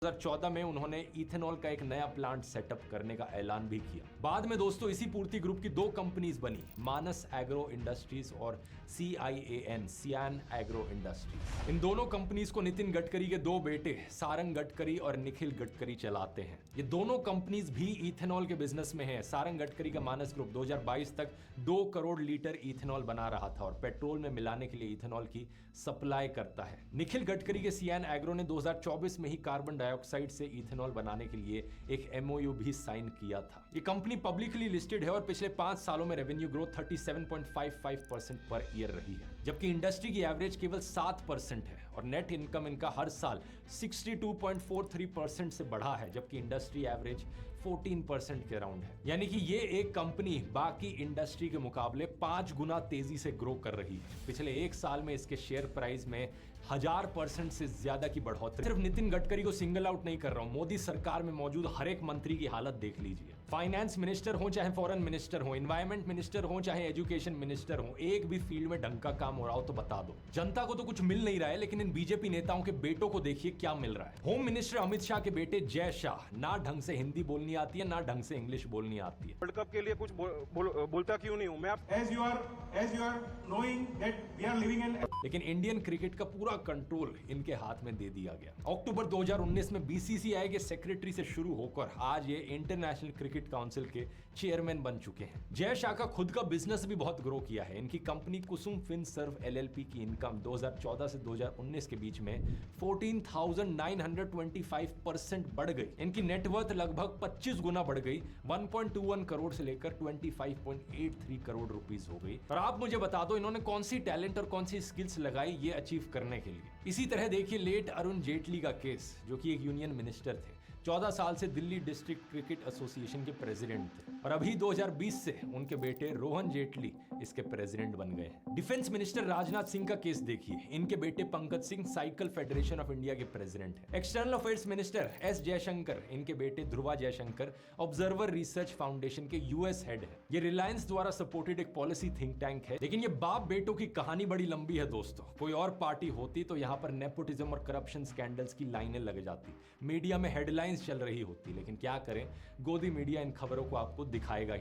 2014 में उन्होंने इथेनॉल का एक नया प्लांट सेटअप करने का ऐलान भी किया। बाद में दोस्तों इसी पूर्ति ग्रुप की दो कंपनीज बनी, मानस एग्रो इंडस्ट्रीज और CIAN सियान एग्रो इंडस्ट्रीज। इन दोनों कंपनीज को नितिन गडकरी के दो बेटे सारंग गडकरी और निखिल गडकरी चलाते हैं। ये दोनों कंपनीज भी इथेनॉल के बिजनेस में हैं। सारंग गडकरी का मानस ग्रुप 2022 तक 2 करोड़ लीटर इथेनॉल बना रहा था और पेट्रोल में मिलाने के लिए इथेनॉल की सप्लाई करता है। निखिल गडकरी के सियान एग्रो ने 2024 में ही कार्बन डाइऑक्साइड से इथेनॉल बनाने के लिए एक MOU भी साइन किया था। ये कंपनी पब्लिकली लिस्टेड है और पिछले 5 सालों में रेवेन्यू ग्रोथ 37.55% पर ईयर रही है, जबकि इंडस्ट्री की एवरेज केवल 7% है और नेट इनकम इनका हर साल 62.43% से बढ़ा है, जबकि इंडस्ट्री एवरेज 14% के अराउंड है। यानी कि ये एक कंपनी बाकी इंडस्ट्री के मुकाबले 5 गुना तेजी से ग्रो कर रही है। पिछले 1 साल में इसके शेयर प्राइस में 1000% से ज्यादा की बढ़ोतरी। सिर्फ नितिन गडकरी को सिंगल आउट नहीं कर रहा हूं, मोदी सरकार में मौजूद हर एक मंत्री की हालत देख लीजिए। फाइनेंस मिनिस्टर हो चाहे फॉरेन मिनिस्टर हो, एनवायरमेंट मिनिस्टर हो चाहे एजुकेशन मिनिस्टर हो, एक भी फील्ड में ढंग का काम हो रहा हो तो बता दो। जनता को तो कुछ मिल नहीं रहा है, लेकिन इन बीजेपी नेताओं के बेटों को देखिए क्या मिल रहा है। होम मिनिस्टर अमित शाह के बेटे जय शाह, ना ढंग से हिंदी बोलनी आती है ना ढंग से इंग्लिश बोलनी आती है। वर्ल्ड कप के लिए कुछ बोलता क्यों नहीं हूं मैं? As you are knowing that we are living in लेकिन इंडियन क्रिकेट का पूरा कंट्रोल इनके हाथ में दे दिया गया। अक्टूबर 2019 में BCCI के सेक्रेटरी से शुरू होकर आज ये इंटरनेशनल क्रिकेट काउंसिल के चेयरमैन बन चुके हैं। जय शाह का खुद का बिजनेस भी बहुत ग्रो किया है। इनकी कंपनी कुसुम फिनसर्व LLP की इनकम 2014 से 2019 के बीच में 14,925% बढ़ गई। इनकी नेटवर्थ लगभग 25 गुना बढ़ गई, 1.21 करोड़ से लेकर 25.83 करोड़ रुपीस हो गई। और आप मुझे बता दो इन्होंने कौन सी टैलेंट और कौन सी स्किल्स लगाई ये अचीव करने के लिए। इसी तरह देखिए लेट अरुण जेटली का केस, जो कि एक यूनियन मिनिस्टर थे, 14 साल से दिल्ली डिस्ट्रिक्ट क्रिकेट एसोसिएशन के प्रेसिडेंट थे और अभी 2020 से उनके बेटे रोहन जेटली इसके प्रेसिडेंट बन गए। डिफेंस मिनिस्टर राजनाथ सिंह का केस देखिए, इनके बेटे Pankaj Singh cycle federation of India के प्रेसिडेंट है। External affairs minister S Jaishankar, इनके बेटे Dhruva Jaishankar observer research foundation के US हेड है। ये रिलायंस द्वारा सपोर्टेड एक पॉलिसी थिंक टैंक है। लेकिन ये बाप बेटों की कहानी बड़ी लंबी है दोस्तों। कोई और पार्टी होती तो यहां पर नेपोटिज्म और करप्शन स्कैंडल्स की लाइनें लग जाती, मीडिया में हेडलाइंस चल रही होती, लेकिन क्या करें, गोदी मीडिया इन खबरों को आपको दिखाएगा।